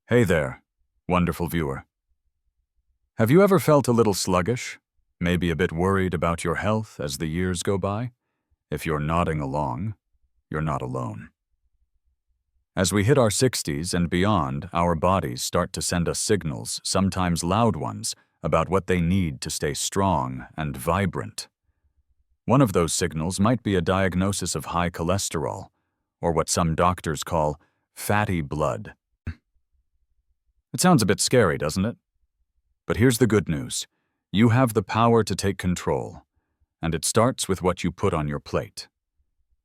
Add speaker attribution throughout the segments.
Speaker 1: Hey there, wonderful viewer. Have you ever felt a little sluggish? Maybe a bit worried about your health as the years go by? If you're nodding along, you're not alone. As we hit our 60s and beyond, our bodies start to send us signals, sometimes loud ones, about what they need to stay strong and vibrant. One of those signals might be a diagnosis of high cholesterol, or what some doctors call fatty blood. It sounds a bit scary, doesn't it? But here's the good news. You have the power to take control, and it starts with what you put on your plate.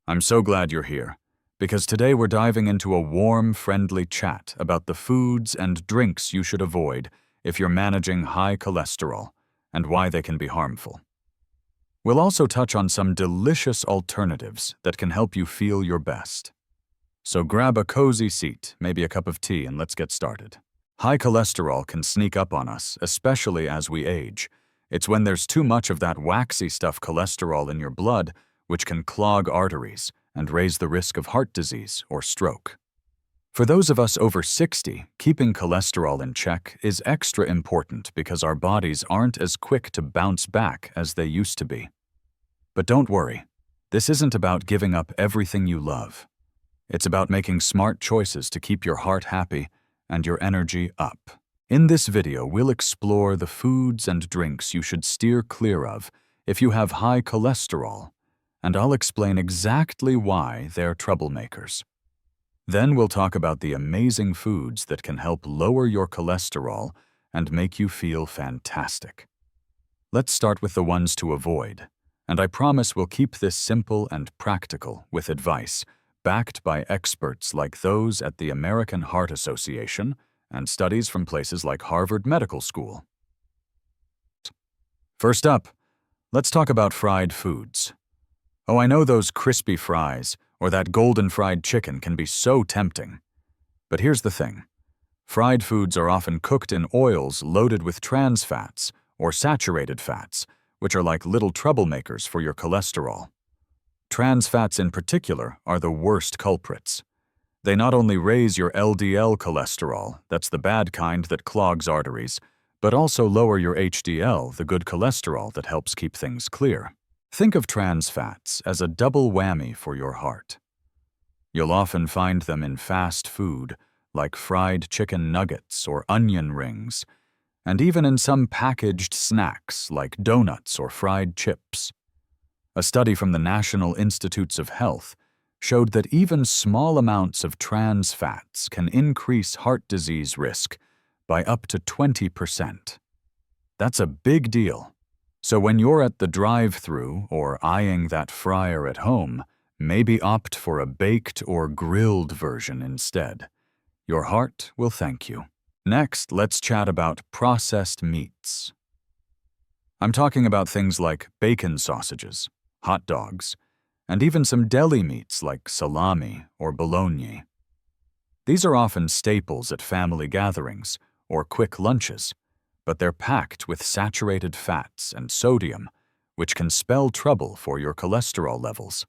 Speaker 1: I'm so glad you're here, because today we're diving into a warm, friendly chat about the foods and drinks you should avoid if you're managing high cholesterol, and why they can be harmful. We'll also touch on some delicious alternatives that can help you feel your best. So grab a cozy seat, maybe a cup of tea, and let's get started. High cholesterol can sneak up on us, especially as we age. It's when there's too much of that waxy stuff cholesterol in your blood, which can clog arteries and raise the risk of heart disease or stroke. For those of us over 60, keeping cholesterol in check is extra important because our bodies aren't as quick to bounce back as they used to be. But don't worry, this isn't about giving up everything you love. It's about making smart choices to keep your heart happy and your energy up. In this video, we'll explore the foods and drinks you should steer clear of if you have high cholesterol, and I'll explain exactly why they're troublemakers. Then we'll talk about the amazing foods that can help lower your cholesterol and make you feel fantastic. Let's start with the ones to avoid, and I promise we'll keep this simple and practical with advice backed by experts like those at the American Heart Association and studies from places like Harvard Medical School. First up, let's talk about fried foods. Oh, I know those crispy fries or that golden fried chicken can be so tempting. But here's the thing. Fried foods are often cooked in oils loaded with trans fats or saturated fats, which are like little troublemakers for your cholesterol. Trans fats in particular are the worst culprits. They not only raise your LDL cholesterol, that's the bad kind that clogs arteries, but also lower your HDL, the good cholesterol that helps keep things clear. Think of trans fats as a double whammy for your heart. You'll often find them in fast food, like fried chicken nuggets or onion rings, and even in some packaged snacks like donuts or fried chips. A study from the National Institutes of Health showed that even small amounts of trans fats can increase heart disease risk by up to 20%. That's a big deal. So when you're at the drive-thru or eyeing that fryer at home, maybe opt for a baked or grilled version instead. Your heart will thank you. Next, let's chat about processed meats. I'm talking about things like bacon sausages, hot dogs, and even some deli meats like salami or bologna. These are often staples at family gatherings or quick lunches, but they're packed with saturated fats and sodium, which can spell trouble for your cholesterol levels.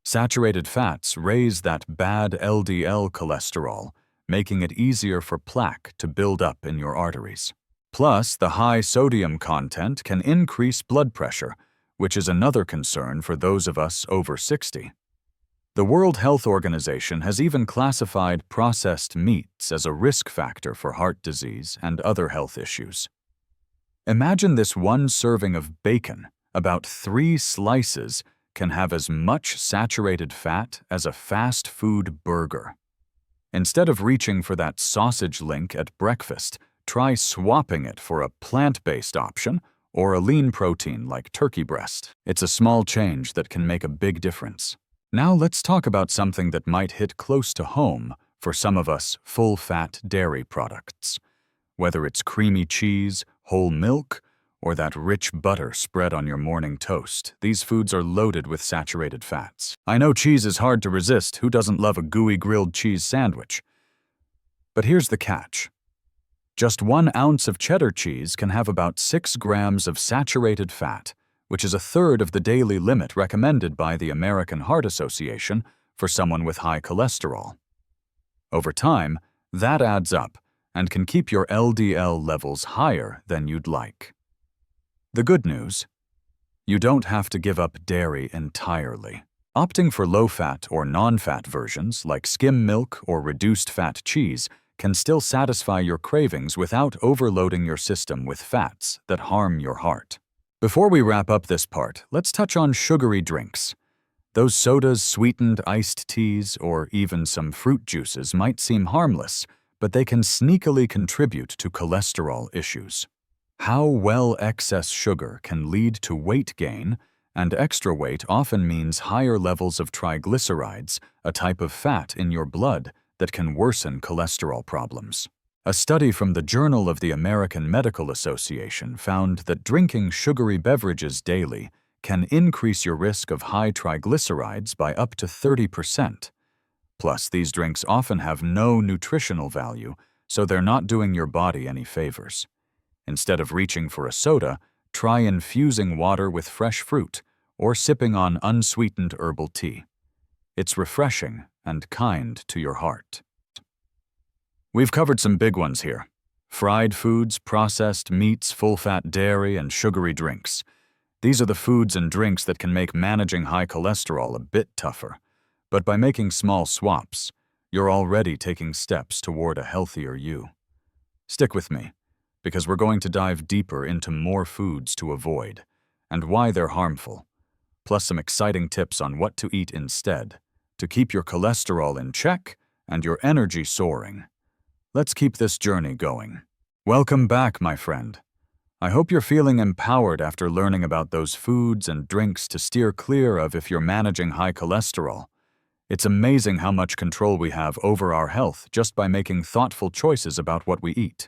Speaker 1: Saturated fats raise that bad LDL cholesterol, making it easier for plaque to build up in your arteries. Plus, the high sodium content can increase blood pressure, which is another concern for those of us over 60. The World Health Organization has even classified processed meats as a risk factor for heart disease and other health issues. Imagine this one serving of bacon, about 3 slices, can have as much saturated fat as a fast food burger. Instead of reaching for that sausage link at breakfast, try swapping it for a plant-based option or a lean protein like turkey breast. It's a small change that can make a big difference. Now let's talk about something that might hit close to home for some of us full-fat dairy products. Whether it's creamy cheese, whole milk, or that rich butter spread on your morning toast, these foods are loaded with saturated fats. I know cheese is hard to resist. Who doesn't love a gooey grilled cheese sandwich? But here's the catch. Just 1 ounce of cheddar cheese can have about 6 grams of saturated fat, which is a third of the daily limit recommended by the American Heart Association for someone with high cholesterol. Over time, that adds up, and can keep your LDL levels higher than you'd like. The good news: you don't have to give up dairy entirely. Opting for low-fat or non-fat versions like skim milk or reduced-fat cheese can still satisfy your cravings without overloading your system with fats that harm your heart. Before we wrap up this part, let's touch on sugary drinks. Those sodas, sweetened iced teas, or even some fruit juices might seem harmless, but they can sneakily contribute to cholesterol issues. How well excess sugar can lead to weight gain, and extra weight often means higher levels of triglycerides, a type of fat in your blood that can worsen cholesterol problems. A study from the Journal of the American Medical Association found that drinking sugary beverages daily can increase your risk of high triglycerides by up to 30%. Plus, these drinks often have no nutritional value, so they're not doing your body any favors. Instead of reaching for a soda, try infusing water with fresh fruit or sipping on unsweetened herbal tea. It's refreshing and kind to your heart. We've covered some big ones here: fried foods, processed meats, full-fat dairy, and sugary drinks. These are the foods and drinks that can make managing high cholesterol a bit tougher. But by making small swaps, you're already taking steps toward a healthier you. Stick with me, because we're going to dive deeper into more foods to avoid and why they're harmful, plus some exciting tips on what to eat instead to keep your cholesterol in check and your energy soaring. Let's keep this journey going. Welcome back, my friend. I hope you're feeling empowered after learning about those foods and drinks to steer clear of if you're managing high cholesterol. It's amazing how much control we have over our health just by making thoughtful choices about what we eat.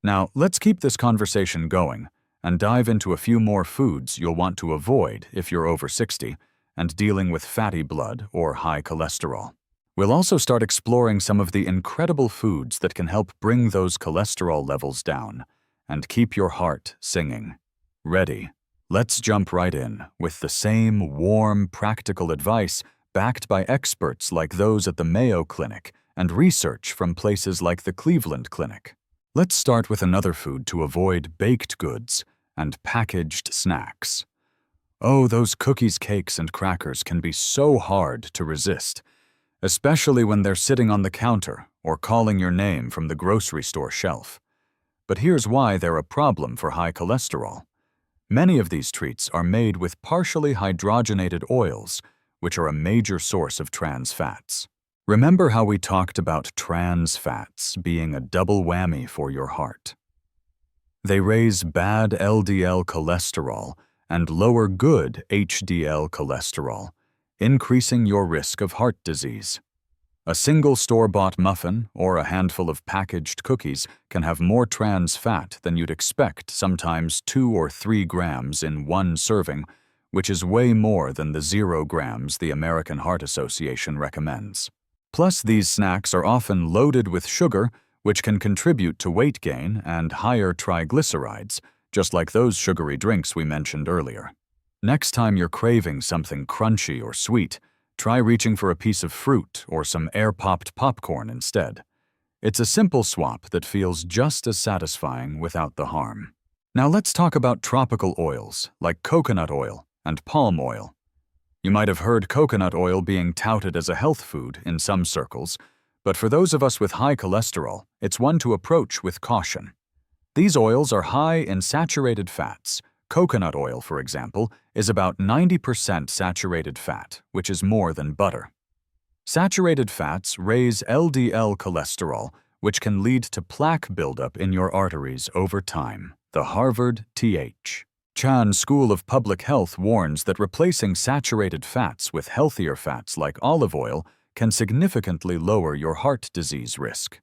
Speaker 1: Now, let's keep this conversation going and dive into a few more foods you'll want to avoid if you're over 60 and dealing with fatty blood or high cholesterol. We'll also start exploring some of the incredible foods that can help bring those cholesterol levels down and keep your heart singing. Ready? Let's jump right in with the same warm, practical advice backed by experts like those at the Mayo Clinic and research from places like the Cleveland Clinic. Let's start with another food to avoid: baked goods and packaged snacks. Oh, those cookies, cakes, and crackers can be so hard to resist, especially when they're sitting on the counter or calling your name from the grocery store shelf. But here's why they're a problem for high cholesterol. Many of these treats are made with partially hydrogenated oils, which are a major source of trans fats. Remember how we talked about trans fats being a double whammy for your heart? They raise bad LDL cholesterol and lower good HDL cholesterol, increasing your risk of heart disease. A single store-bought muffin or a handful of packaged cookies can have more trans fat than you'd expect, sometimes 2 or 3 grams in one serving, which is way more than the 0 grams the American Heart Association recommends. Plus, these snacks are often loaded with sugar, which can contribute to weight gain and higher triglycerides, just like those sugary drinks we mentioned earlier. Next time you're craving something crunchy or sweet, try reaching for a piece of fruit or some air-popped popcorn instead. It's a simple swap that feels just as satisfying without the harm. Now let's talk about tropical oils like coconut oil and palm oil. You might have heard coconut oil being touted as a health food in some circles, but for those of us with high cholesterol, it's one to approach with caution. These oils are high in saturated fats. Coconut oil, for example, is about 90% saturated fat, which is more than butter. Saturated fats raise LDL cholesterol, which can lead to plaque buildup in your arteries over time. The Harvard T.H. Chan School of Public Health warns that replacing saturated fats with healthier fats like olive oil can significantly lower your heart disease risk.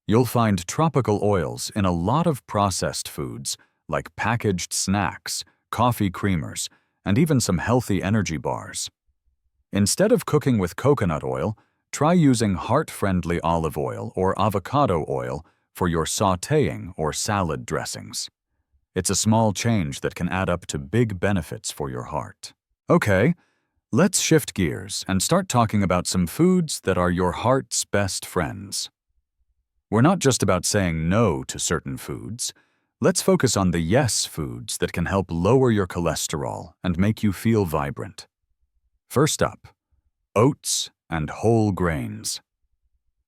Speaker 1: You'll find tropical oils in a lot of processed foods, like packaged snacks, coffee creamers, and even some healthy energy bars. Instead of cooking with coconut oil, try using heart-friendly olive oil or avocado oil for your sautéing or salad dressings. It's a small change that can add up to big benefits for your heart. Okay, let's shift gears and start talking about some foods that are your heart's best friends. We're not just about saying no to certain foods. Let's focus on the yes foods that can help lower your cholesterol and make you feel vibrant. First up, oats and whole grains.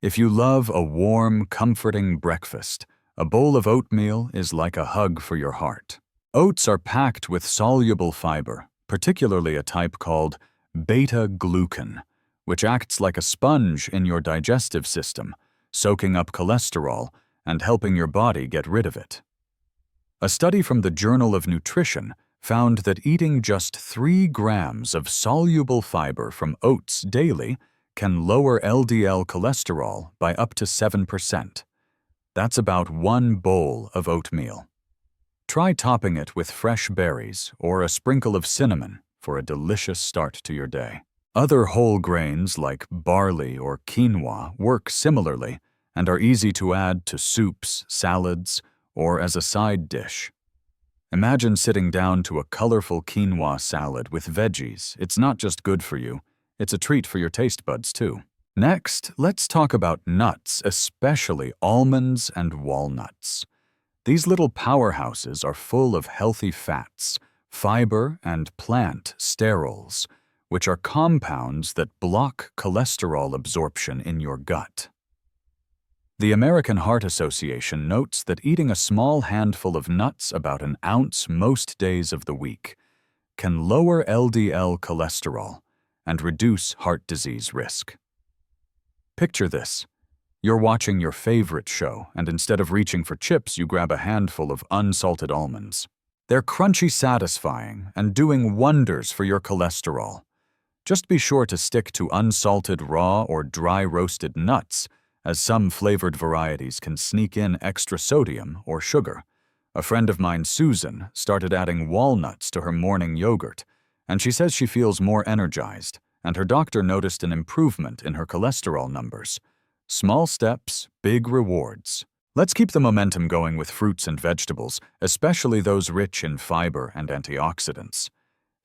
Speaker 1: If you love a warm, comforting breakfast, a bowl of oatmeal is like a hug for your heart. Oats are packed with soluble fiber, particularly a type called beta-glucan, which acts like a sponge in your digestive system, soaking up cholesterol and helping your body get rid of it. A study from the Journal of Nutrition found that eating just 3 grams of soluble fiber from oats daily can lower LDL cholesterol by up to 7%. That's about 1 bowl of oatmeal. Try topping it with fresh berries or a sprinkle of cinnamon for a delicious start to your day. Other whole grains like barley or quinoa work similarly and are easy to add to soups, salads, or as a side dish. Imagine sitting down to a colorful quinoa salad with veggies. It's not just good for you, it's a treat for your taste buds too. Next, let's talk about nuts, especially almonds and walnuts. These little powerhouses are full of healthy fats, fiber, and plant sterols, which are compounds that block cholesterol absorption in your gut. The American Heart Association notes that eating a small handful of nuts, about an ounce most days of the week, can lower LDL cholesterol and reduce heart disease risk. Picture this. You're watching your favorite show, and instead of reaching for chips, you grab a handful of unsalted almonds. They're crunchy, satisfying, and doing wonders for your cholesterol. Just be sure to stick to unsalted raw or dry roasted nuts, as some flavored varieties can sneak in extra sodium or sugar. A friend of mine, Susan, started adding walnuts to her morning yogurt, and she says she feels more energized, and her doctor noticed an improvement in her cholesterol numbers. Small steps, big rewards. Let's keep the momentum going with fruits and vegetables, especially those rich in fiber and antioxidants.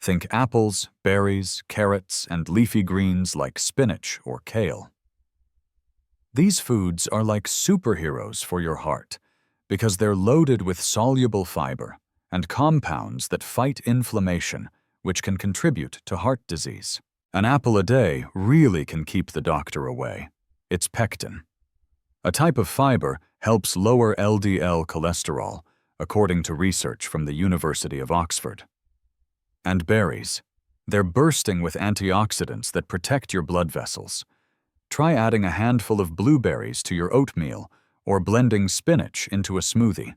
Speaker 1: Think apples, berries, carrots, and leafy greens like spinach or kale. These foods are like superheroes for your heart because they're loaded with soluble fiber and compounds that fight inflammation, which can contribute to heart disease. An apple a day really can keep the doctor away. It's pectin. A type of fiber helps lower LDL cholesterol, according to research from the University of Oxford. And berries. They're bursting with antioxidants that protect your blood vessels. Try adding a handful of blueberries to your oatmeal or blending spinach into a smoothie.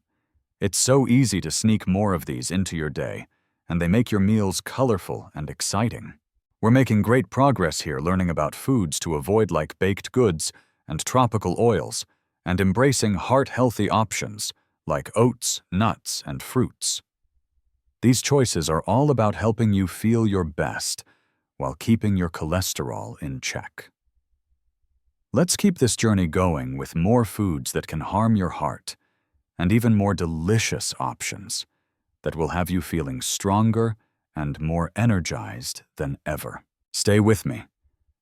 Speaker 1: It's so easy to sneak more of these into your day, and they make your meals colorful and exciting. We're making great progress here learning about foods to avoid like baked goods and tropical oils, and embracing heart-healthy options like oats, nuts, and fruits. These choices are all about helping you feel your best while keeping your cholesterol in check. Let's keep this journey going with more foods that can harm your heart, and even more delicious options that will have you feeling stronger and more energized than ever. Stay with me,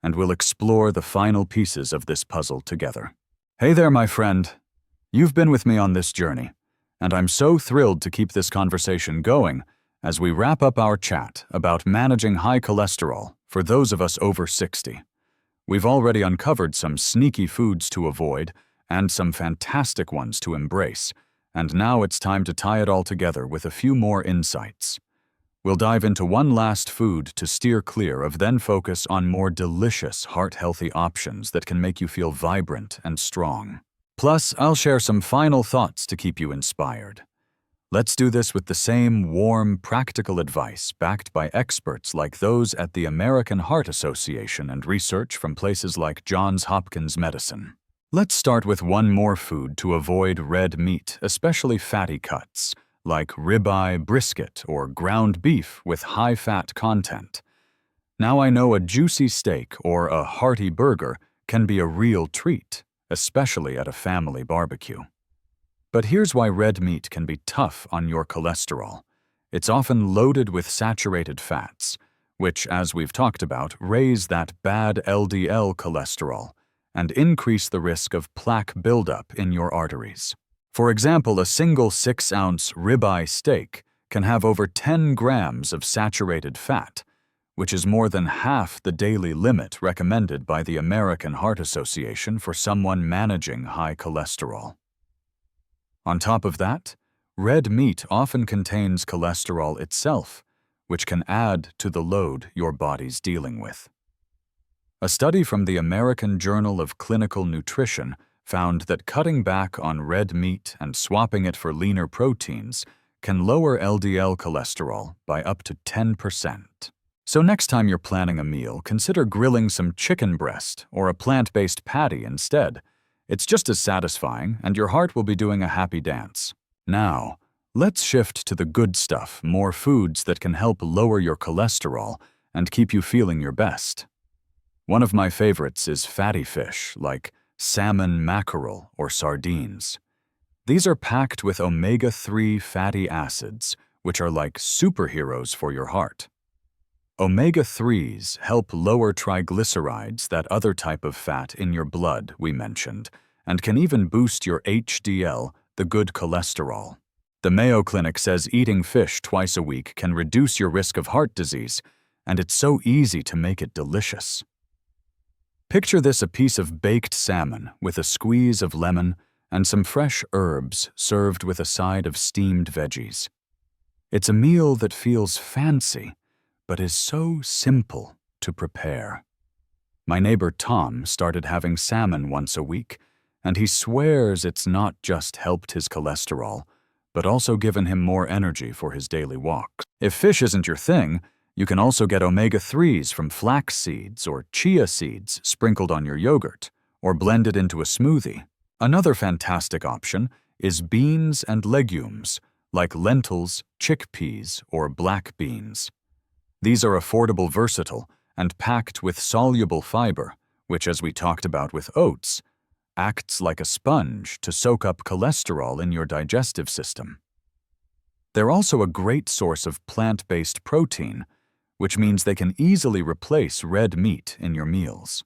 Speaker 1: and we'll explore the final pieces of this puzzle together. Hey there, my friend. You've been with me on this journey, and I'm so thrilled to keep this conversation going as we wrap up our chat about managing high cholesterol for those of us over 60. We've already uncovered some sneaky foods to avoid and some fantastic ones to embrace, and now it's time to tie it all together with a few more insights. We'll dive into one last food to steer clear of, then focus on more delicious, heart-healthy options that can make you feel vibrant and strong. Plus, I'll share some final thoughts to keep you inspired. Let's do this with the same warm, practical advice backed by experts like those at the American Heart Association and research from places like Johns Hopkins Medicine. Let's start with one more food to avoid: red meat, especially fatty cuts, like ribeye, brisket, or ground beef with high fat content. Now I know a juicy steak or a hearty burger can be a real treat, especially at a family barbecue. But here's why red meat can be tough on your cholesterol. It's often loaded with saturated fats, which, as we've talked about, raise that bad LDL cholesterol and increase the risk of plaque buildup in your arteries. For example, a single 6-ounce ribeye steak can have over 10 grams of saturated fat, which is more than half the daily limit recommended by the American Heart Association for someone managing high cholesterol. On top of that, red meat often contains cholesterol itself, which can add to the load your body's dealing with. A study from the American Journal of Clinical Nutrition found that cutting back on red meat and swapping it for leaner proteins can lower LDL cholesterol by up to 10%. So next time you're planning a meal, consider grilling some chicken breast or a plant-based patty instead. It's just as satisfying, and your heart will be doing a happy dance. Now, let's shift to the good stuff, more foods that can help lower your cholesterol and keep you feeling your best. One of my favorites is fatty fish, like salmon, mackerel, or sardines. These are packed with omega-3 fatty acids, which are like superheroes for your heart. Omega-3s help lower triglycerides, that other type of fat in your blood we mentioned, and can even boost your HDL, the good cholesterol. The Mayo Clinic says eating fish twice a week can reduce your risk of heart disease, and it's so easy to make it delicious. Picture this: a piece of baked salmon with a squeeze of lemon and some fresh herbs served with a side of steamed veggies. It's a meal that feels fancy, but is so simple to prepare. My neighbor Tom started having salmon once a week, and he swears it's not just helped his cholesterol, but also given him more energy for his daily walks. If fish isn't your thing, you can also get omega-3s from flax seeds or chia seeds sprinkled on your yogurt, or blended into a smoothie. Another fantastic option is beans and legumes, like lentils, chickpeas, or black beans. These are affordable, versatile, and packed with soluble fiber, which, as we talked about with oats, acts like a sponge to soak up cholesterol in your digestive system. They're also a great source of plant-based protein, which means they can easily replace red meat in your meals.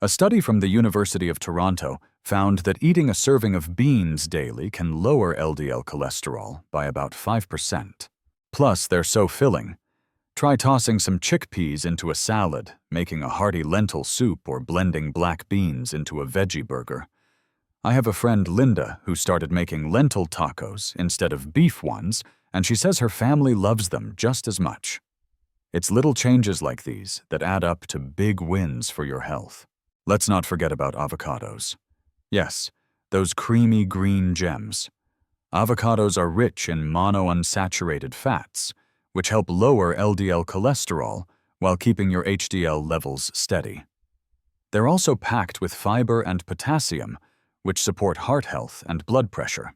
Speaker 1: A study from the University of Toronto found that eating a serving of beans daily can lower LDL cholesterol by about 5%. Plus, they're so filling. Try tossing some chickpeas into a salad, making a hearty lentil soup, or blending black beans into a veggie burger. I have a friend, Linda, who started making lentil tacos instead of beef ones, and she says her family loves them just as much. It's little changes like these that add up to big wins for your health. Let's not forget about avocados. Yes, those creamy green gems. Avocados are rich in monounsaturated fats, which help lower LDL cholesterol while keeping your HDL levels steady. They're also packed with fiber and potassium, which support heart health and blood pressure.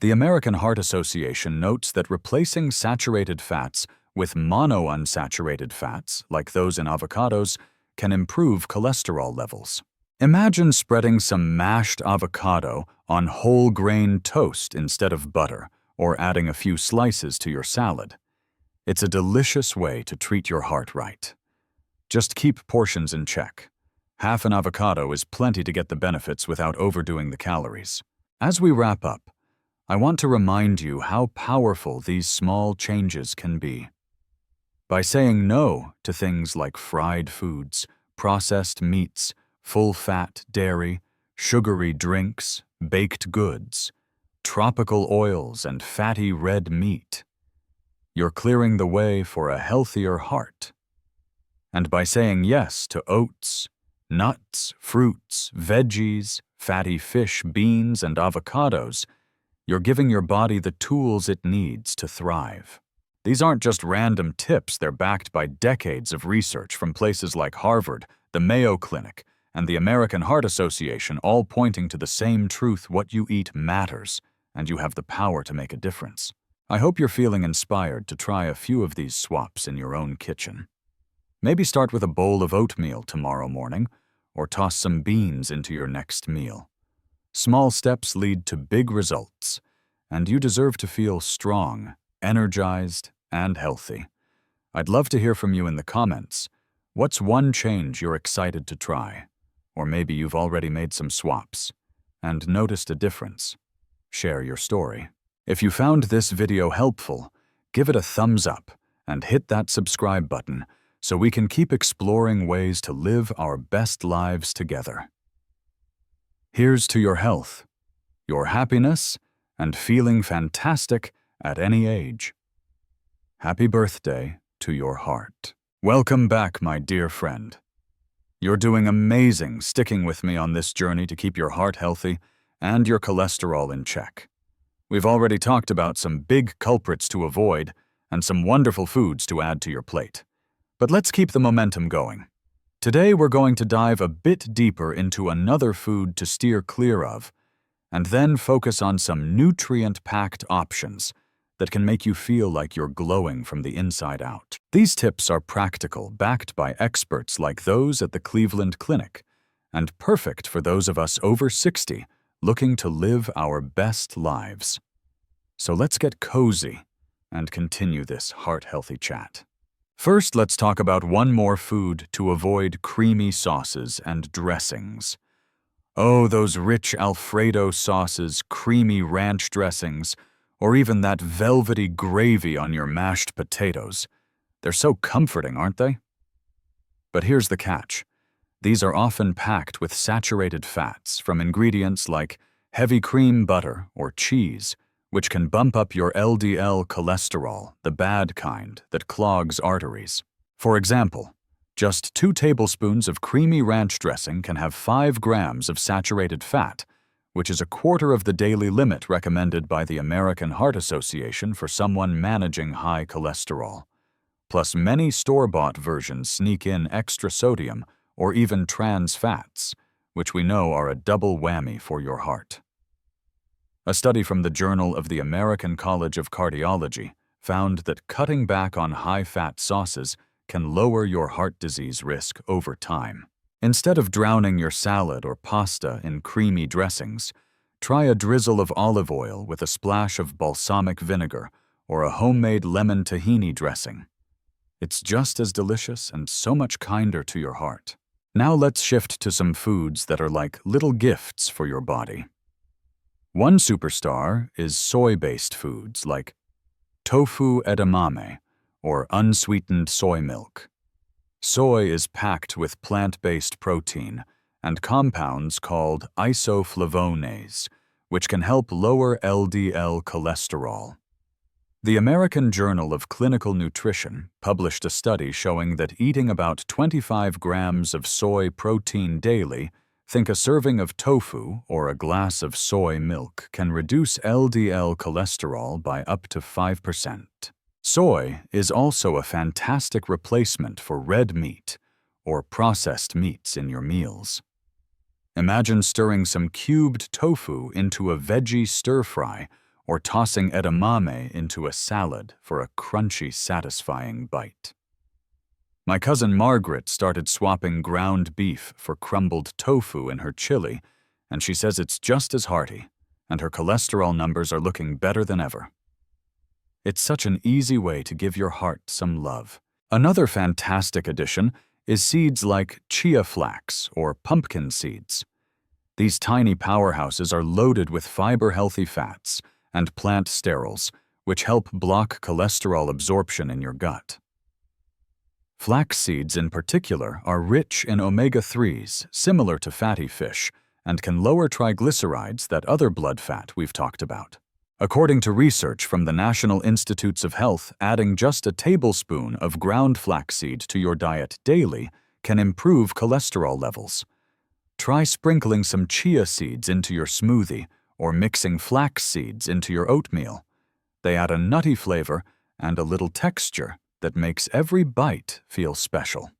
Speaker 1: The American Heart Association notes that replacing saturated fats with monounsaturated fats, like those in avocados, can improve cholesterol levels. Imagine spreading some mashed avocado on whole grain toast instead of butter, or adding a few slices to your salad. It's a delicious way to treat your heart right. Just keep portions in check. Half an avocado is plenty to get the benefits without overdoing the calories. As we wrap up, I want to remind you how powerful these small changes can be. By saying no to things like fried foods, processed meats, full-fat dairy, sugary drinks, baked goods, tropical oils, and fatty red meat, you're clearing the way for a healthier heart. And by saying yes to oats, nuts, fruits, veggies, fatty fish, beans, and avocados, you're giving your body the tools it needs to thrive. These aren't just random tips, they're backed by decades of research from places like Harvard, the Mayo Clinic, and the American Heart Association, all pointing to the same truth: what you eat matters, and you have the power to make a difference. I hope you're feeling inspired to try a few of these swaps in your own kitchen. Maybe start with a bowl of oatmeal tomorrow morning, or toss some beans into your next meal. Small steps lead to big results, and you deserve to feel strong, energized, and healthy. I'd love to hear from you in the comments. What's one change you're excited to try? Or maybe you've already made some swaps and noticed a difference. Share your story. If you found this video helpful, give it a thumbs up and hit that subscribe button so we can keep exploring ways to live our best lives together. Here's to your health, your happiness, and feeling fantastic at any age. Happy birthday to your heart. Welcome back, my dear friend. You're doing amazing sticking with me on this journey to keep your heart healthy and your cholesterol in check. We've already talked about some big culprits to avoid and some wonderful foods to add to your plate. But let's keep the momentum going. Today we're going to dive a bit deeper into another food to steer clear of, and then focus on some nutrient-packed options that can make you feel like you're glowing from the inside out. These tips are practical, backed by experts like those at the Cleveland Clinic, and perfect for those of us over 60 looking to live our best lives. So let's get cozy and continue this heart-healthy chat. First, let's talk about one more food to avoid: creamy sauces and dressings. Oh, those rich Alfredo sauces, creamy ranch dressings, or even that velvety gravy on your mashed potatoes. They're so comforting, aren't they? But here's the catch. These are often packed with saturated fats from ingredients like heavy cream butter or cheese, which can bump up your LDL cholesterol, the bad kind that clogs arteries. For example, just 2 tablespoons of creamy ranch dressing can have 5 grams of saturated fat, which is a quarter of the daily limit recommended by the American Heart Association for someone managing high cholesterol. Plus, many store-bought versions sneak in extra sodium or even trans fats, which we know are a double whammy for your heart. A study from the Journal of the American College of Cardiology found that cutting back on high-fat sauces can lower your heart disease risk over time. Instead of drowning your salad or pasta in creamy dressings, try a drizzle of olive oil with a splash of balsamic vinegar or a homemade lemon tahini dressing. It's just as delicious and so much kinder to your heart. Now let's shift to some foods that are like little gifts for your body. One superstar is soy-based foods like tofu edamame or unsweetened soy milk. Soy is packed with plant-based protein and compounds called isoflavones, which can help lower LDL cholesterol. The American Journal of Clinical Nutrition published a study showing that eating about 25 grams of soy protein daily, think a serving of tofu or a glass of soy milk, can reduce LDL cholesterol by up to 5%. Soy is also a fantastic replacement for red meat or processed meats in your meals. Imagine stirring some cubed tofu into a veggie stir-fry or tossing edamame into a salad for a crunchy, satisfying bite. My cousin Margaret started swapping ground beef for crumbled tofu in her chili, and she says it's just as hearty, and her cholesterol numbers are looking better than ever. It's such an easy way to give your heart some love. Another fantastic addition is seeds like chia flax or pumpkin seeds. These tiny powerhouses are loaded with fiber-healthy fats and plant sterols, which help block cholesterol absorption in your gut. Flax seeds in particular are rich in omega-3s, similar to fatty fish, and can lower triglycerides, that other blood fat we've talked about. According to research from the National Institutes of Health, adding just a tablespoon of ground flaxseed to your diet daily can improve cholesterol levels. Try sprinkling some chia seeds into your smoothie or mixing flax seeds into your oatmeal. They add a nutty flavor and a little texture that makes every bite feel special.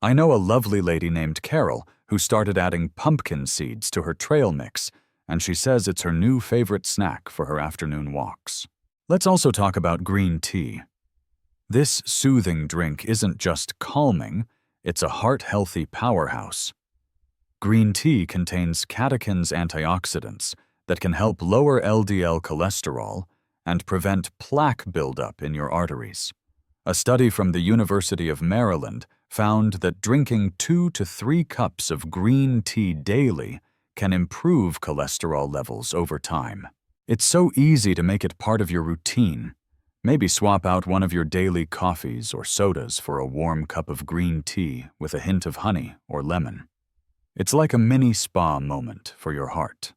Speaker 1: I know a lovely lady named Carol who started adding pumpkin seeds to her trail mix, and she says it's her new favorite snack for her afternoon walks. Let's also talk about green tea. This soothing drink isn't just calming, it's a heart-healthy powerhouse. Green tea contains catechins antioxidants that can help lower LDL cholesterol and prevent plaque buildup in your arteries. A study from the University of Maryland found that drinking 2 to 3 cups of green tea daily can improve cholesterol levels over time. It's so easy to make it part of your routine. Maybe swap out one of your daily coffees or sodas for a warm cup of green tea with a hint of honey or lemon. It's like a mini spa moment for your heart.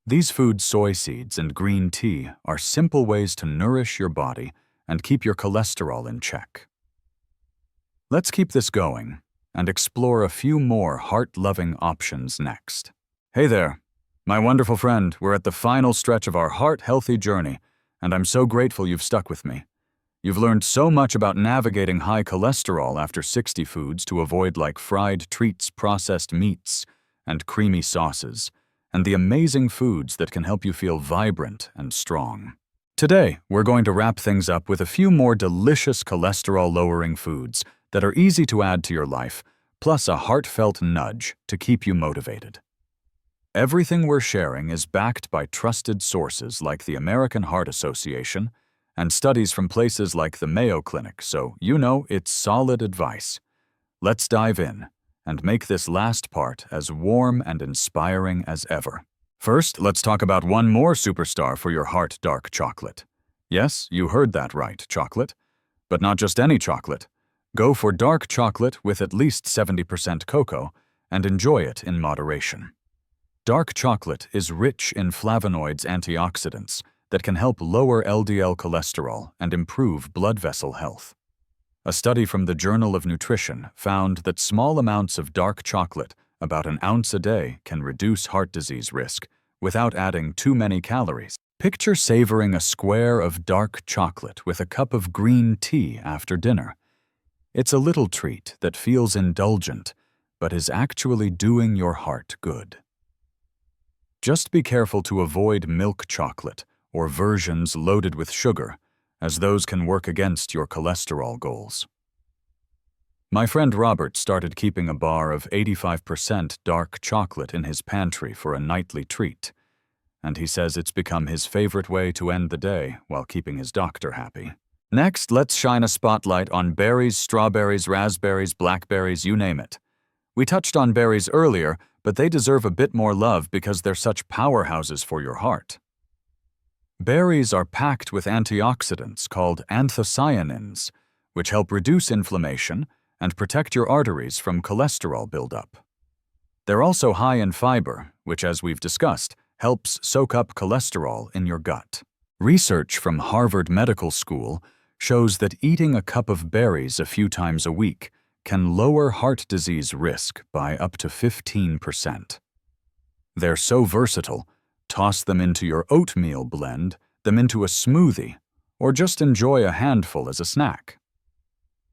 Speaker 1: These foods, soy seeds and green tea, are simple ways to nourish your body and keep your cholesterol in check. Let's keep this going and explore a few more heart-loving options next. Hey there, my wonderful friend. We're at the final stretch of our heart-healthy journey, and I'm so grateful you've stuck with me. You've learned so much about navigating high cholesterol after 60 foods to avoid, like fried treats, processed meats, and creamy sauces, and the amazing foods that can help you feel vibrant and strong. Today, we're going to wrap things up with a few more delicious cholesterol-lowering foods that are easy to add to your life, plus a heartfelt nudge to keep you motivated. Everything we're sharing is backed by trusted sources like the American Heart Association and studies from places like the Mayo Clinic, so you know it's solid advice. Let's dive in and make this last part as warm and inspiring as ever. First, let's talk about one more superstar for your heart: dark chocolate. Yes, you heard that right, chocolate. But not just any chocolate. Go for dark chocolate with at least 70% cocoa and enjoy it in moderation. Dark chocolate is rich in flavonoids, antioxidants that can help lower LDL cholesterol and improve blood vessel health. A study from the Journal of Nutrition found that small amounts of dark chocolate, about an ounce a day, can reduce heart disease risk without adding too many calories. Picture savoring a square of dark chocolate with a cup of green tea after dinner. It's a little treat that feels indulgent, but is actually doing your heart good. Just be careful to avoid milk chocolate or versions loaded with sugar, as those can work against your cholesterol goals. My friend Robert started keeping a bar of 85% dark chocolate in his pantry for a nightly treat, and he says it's become his favorite way to end the day while keeping his doctor happy. Next, let's shine a spotlight on berries, strawberries, raspberries, blackberries, you name it. We touched on berries earlier, but they deserve a bit more love because they're such powerhouses for your heart. Berries are packed with antioxidants called anthocyanins, which help reduce inflammation and protect your arteries from cholesterol buildup. They're also high in fiber, which, as we've discussed, helps soak up cholesterol in your gut. Research from Harvard Medical School shows that eating a cup of berries a few times a week can lower heart disease risk by up to 15%. They're so versatile. Toss them into your oatmeal blend, them into a smoothie, or just enjoy a handful as a snack.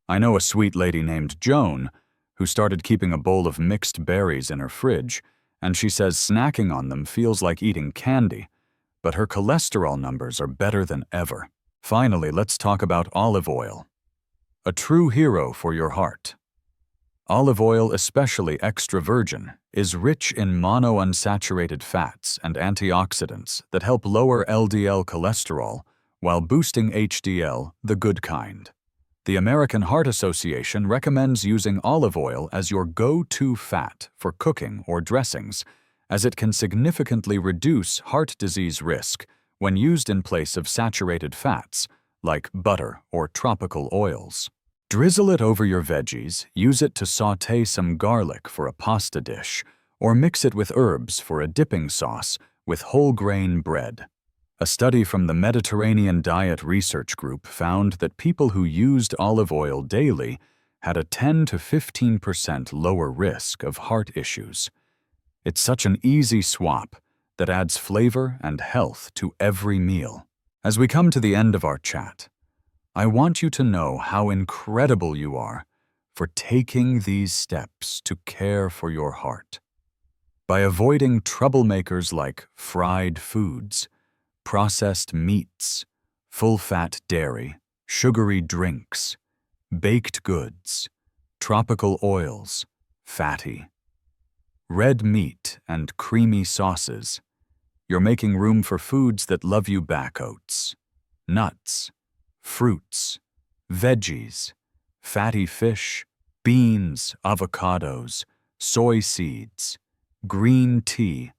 Speaker 1: I know a sweet lady named Joan who started keeping a bowl of mixed berries in her fridge, and she says snacking on them feels like eating candy, but her cholesterol numbers are better than ever. Finally, let's talk about olive oil. A true hero for your heart. Olive oil, especially extra virgin, is rich in monounsaturated fats and antioxidants that help lower LDL cholesterol while boosting HDL, the good kind. The American Heart Association recommends using olive oil as your go-to fat for cooking or dressings, as it can significantly reduce heart disease risk when used in place of saturated fats like butter or tropical oils. Drizzle it over your veggies, use it to sauté some garlic for a pasta dish, or mix it with herbs for a dipping sauce with whole grain bread. A study from the Mediterranean Diet Research Group found that people who used olive oil daily had a 10 to 15% lower risk of heart issues. It's such an easy swap that adds flavor and health to every meal. As we come to the end of our chat, I want you to know how incredible you are for taking these steps to care for your heart. By avoiding troublemakers like fried foods, processed meats, full-fat dairy, sugary drinks, baked goods, tropical oils, fatty, red meat, and creamy sauces, you're making room for foods that love you back: oats, nuts, fruits, veggies, fatty fish, beans, avocados, soy seeds, green tea,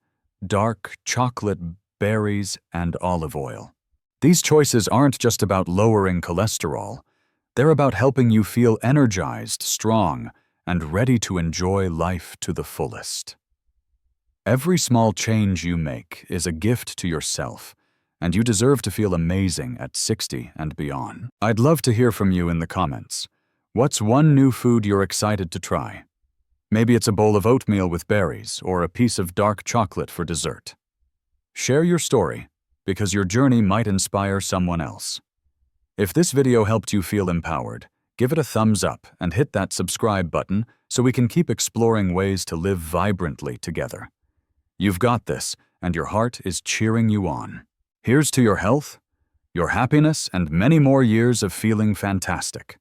Speaker 1: dark chocolate, berries, and olive oil. These choices aren't just about lowering cholesterol. They're about helping you feel energized, strong, and ready to enjoy life to the fullest. Every small change you make is a gift to yourself, and you deserve to feel amazing at 60 and beyond. I'd love to hear from you in the comments. What's one new food you're excited to try? Maybe it's a bowl of oatmeal with berries or a piece of dark chocolate for dessert. Share your story, because your journey might inspire someone else. If this video helped you feel empowered, give it a thumbs up and hit that subscribe button so we can keep exploring ways to live vibrantly together. You've got this, and your heart is cheering you on. Here's to your health, your happiness, and many more years of feeling fantastic.